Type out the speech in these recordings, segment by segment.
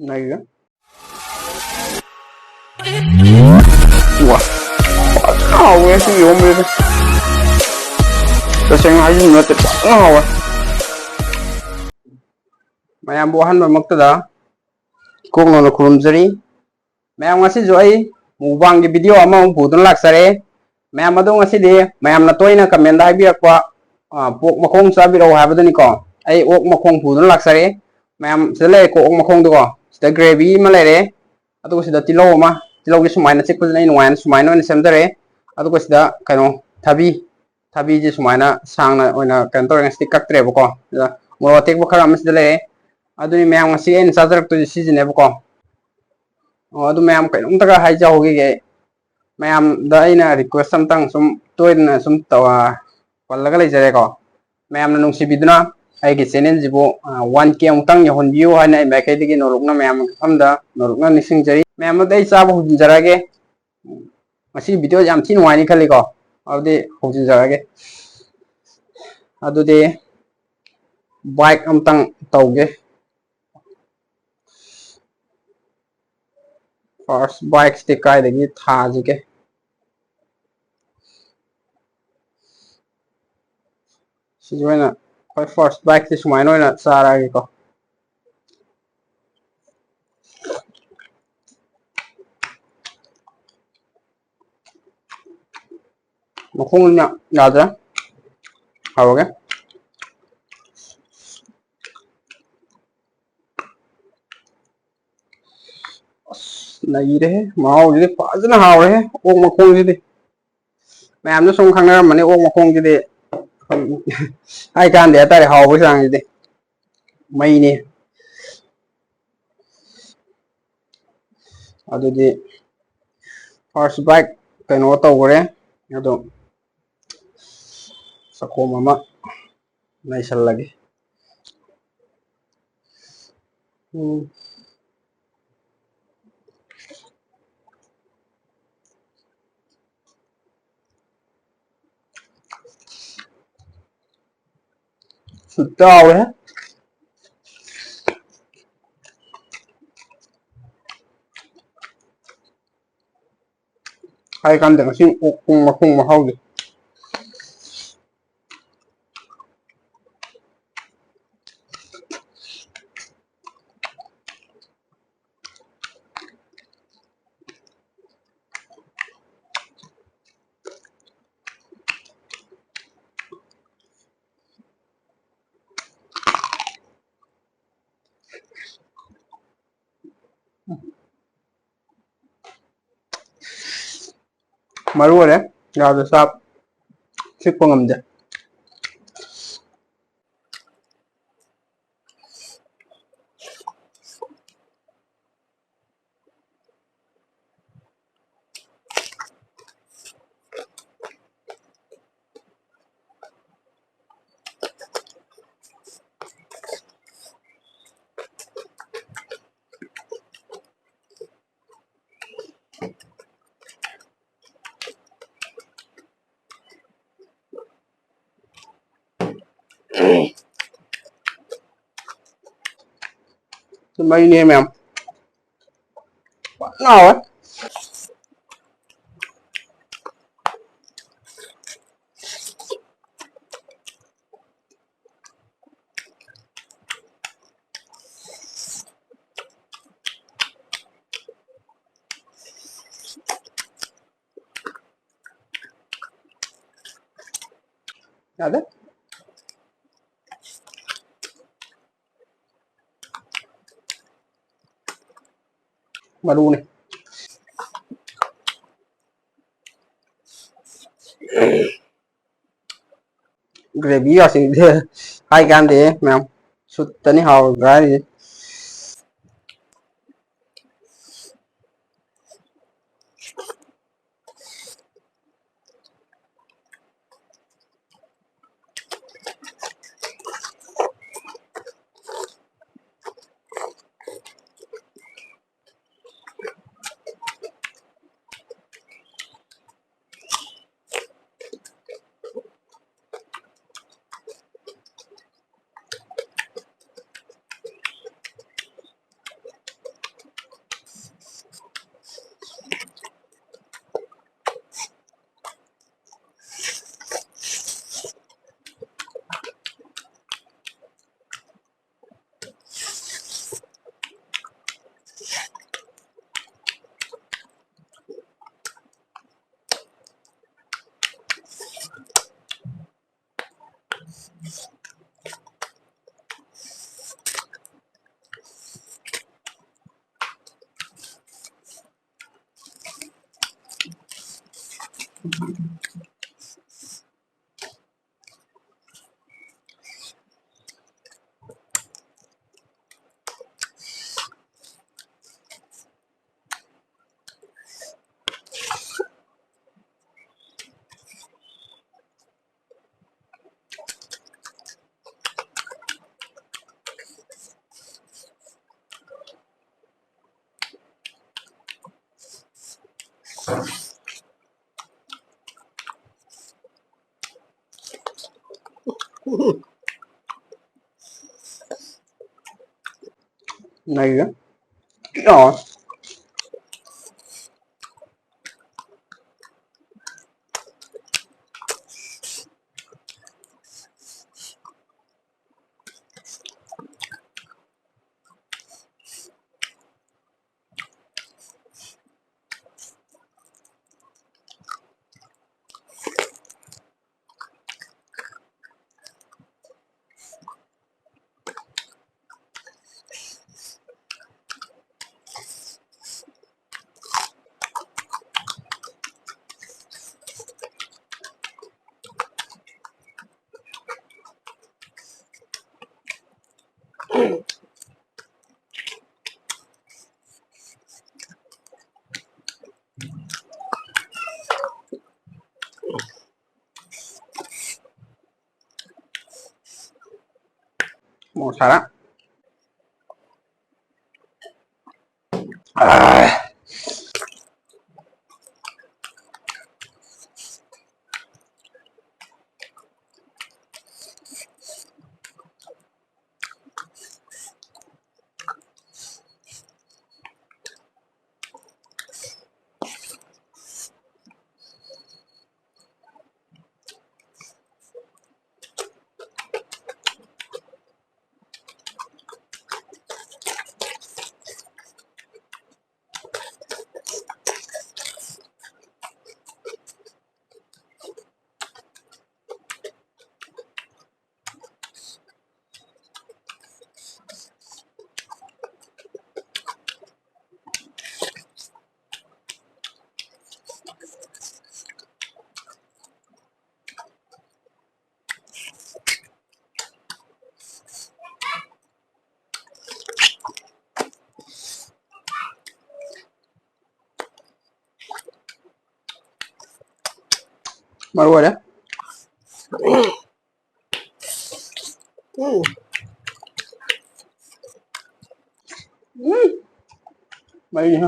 này á. Ủa, sao vậy cái gì vậy? Tôi xem hai người tự nào à? Mày em buat han mak tada. Kung no kurum jari. Mày em ngasi joy. Mubang cái video ama budun lak sare. Mày em adong ngasi de. Mày em na toy na comment dai bi akwa. Pok makong sa biro ha badani ko. Ai ok makong budun lak sare. Mày em sele ko ok makong do ko. Sta gravy malere. Adugo sida tilo ma. Tilo ki sumaina chik pudna inuan sumaina ni semdare. Adugo sida kano thabi. Thabi ji sumaina sangna oina kantor ng stick kaktre bako. Moro tek bakara mas dale. Aduni ma'am ngasi en sajarak to sijine bako adu ma'am kainong taka haija hogi ge ma'am da ina request samtang sum toina sum tawa pallaga leijare ko ma'am na nungsi biduna ai ge channel jibo 1k amtang yahon view hana mai kai digi norukna ma'am amda norukna nising jari ma'am dai chaba hujin jarage masi video jam thin wani khali ko ade hujin jarage adu de bike amtang tauge first bike stick kai degi thaji ke sijuena koi first bike ti sumai noi na sara gi ko mukung nya yadra hawoge nai re mau ji fazna haw re ok mukung ji de ma'am no sum khangna mane ok mukung ji de ai kan de ta re haw bu sang ji de mai ni adu di first bike kaino tawre adu sako mama nai sal lagi sutaw re ai kan de sin ok mukung ma haw de maru re ya de sap sik pangam de mai ni ma'am nào ấy ya de maru ni gravy ya sin de ai kan de ma'am sut tani haw ga ni Này á, rồi. Một xả lắm. À. Mà rồi đấy. Mày gì hả?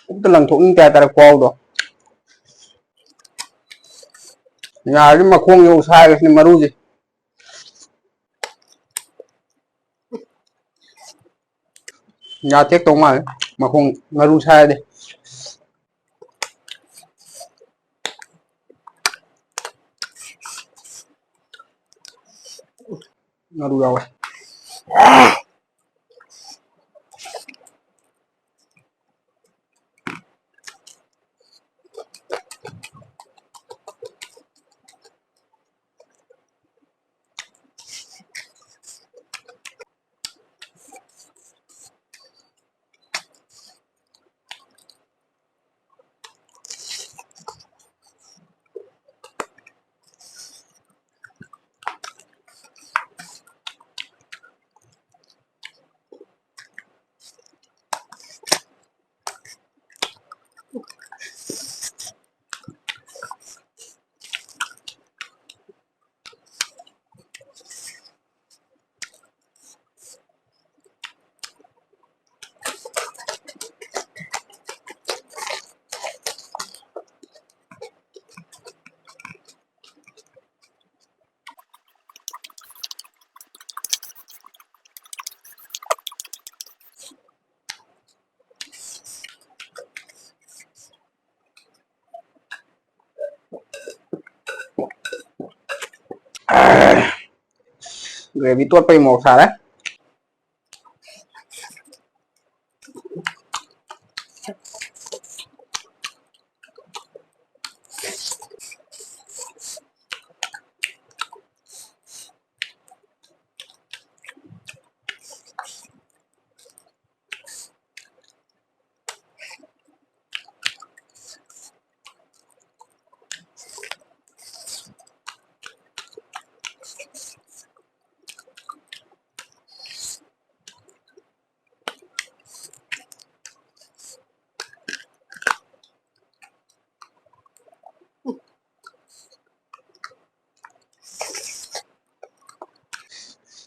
Cũng lần thuộc những cái quao đó. Nhà nhưng mà không nhiều sai cái mà đâu gì. Nhà tiếc tông mà không mà đâu sai đi. Nó đủ rồi. Gravy tuốtไปหมกxả đấy.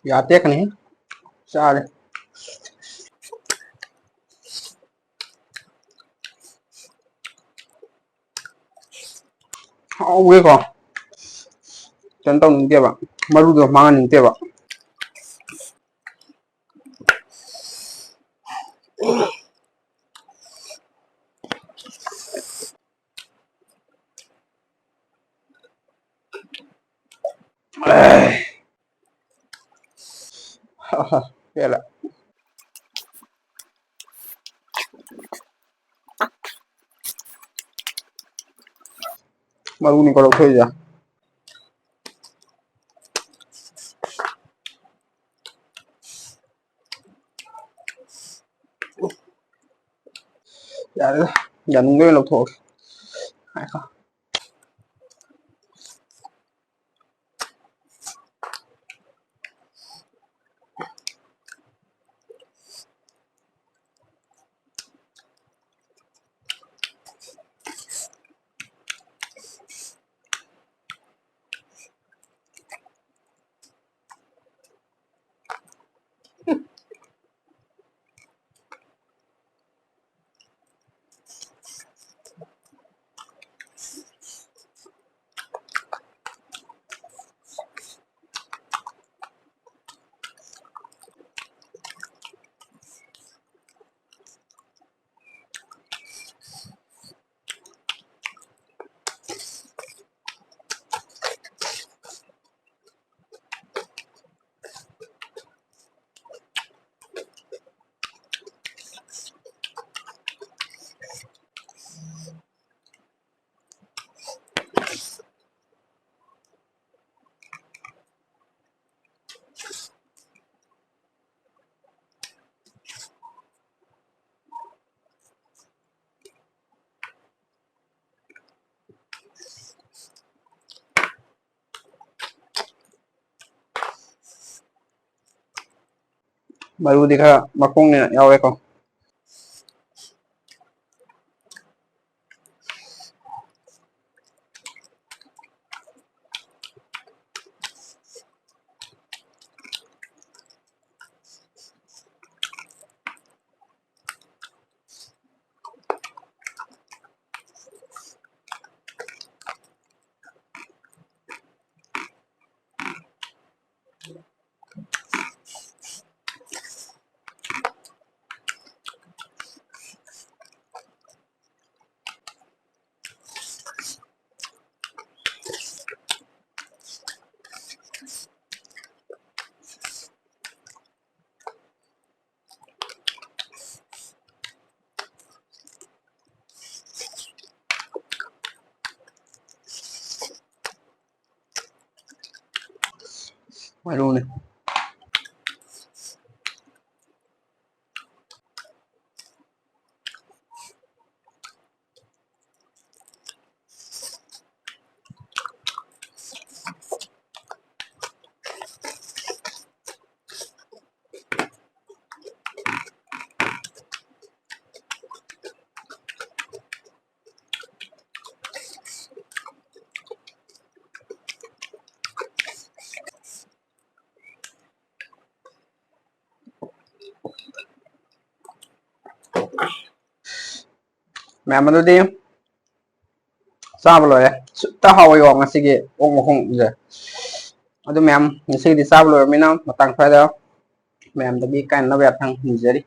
याते कहीं चार वे को चन तौ निंतेबा मरुदो मांगा निंतेबा Pela maru ni kalau thôi ya ya nunggu lâu thôi hay không maru di kha makong ne yawe ko maru ni mẹ mà tôi đi sao rồi ta hầu yo ngasi ge ong ong je adu mẹ ngasi di sao rồi mi na matang fa da mẹ am da bi kan na ba thang ni je ri